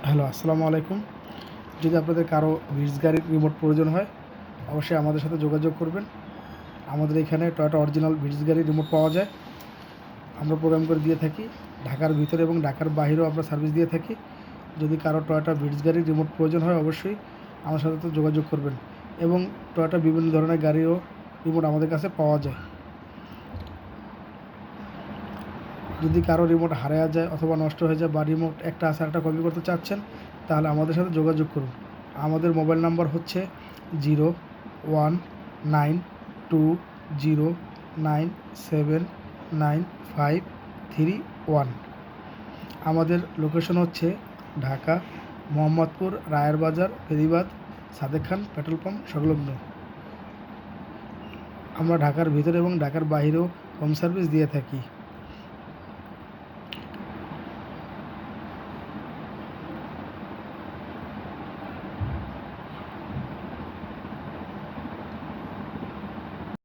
Hello, আসসালামু আলাইকুম। যদি আপনাদের কারো ভিটস গাড়ির রিমোট প্রয়োজন হয়, অবশ্যই আমাদের সাথে যোগাযোগ করবেন। আমাদের এখানে টয়োটা অরিজিনাল ভিটস গাড়ির রিমোট পাওয়া যায়। আমরা প্রোগ্রাম করে দিয়ে থাকি। ঢাকার ভিতরে এবং ঢাকার বাইরেও আমরা সার্ভিস দিয়ে থাকি। যদি কারো টয়োটা ভিটস গাড়ির রিমোট প্রয়োজন হয়, অবশ্যই আমার সাথে তো যোগাযোগ করবেন। এবং টয়োটা বিভিন্ন ধরনের গাড়িও রিমোট আমাদের কাছে পাওয়া যায়। যদি কারো রিমোট হারিয়ে যায় অথবা নষ্ট হয়ে যায় বা রিমোট একটা আছে আরেকটা কপি করতে চাচ্ছেন, তাহলে আমাদের সাথে যোগাযোগ করুন। আমাদের মোবাইল নাম্বার হচ্ছে 0192097951। আমাদের লোকেশন হচ্ছে ঢাকা, মোহাম্মদপুর, রায়ের বাজার, ফেরিবাদ, সাদেক খান পেট্রোল পাম্প সংলগ্ন। আমরা ঢাকার ভিতরে এবং ঢাকার বাইরেও হোম সার্ভিস দিয়ে থাকি।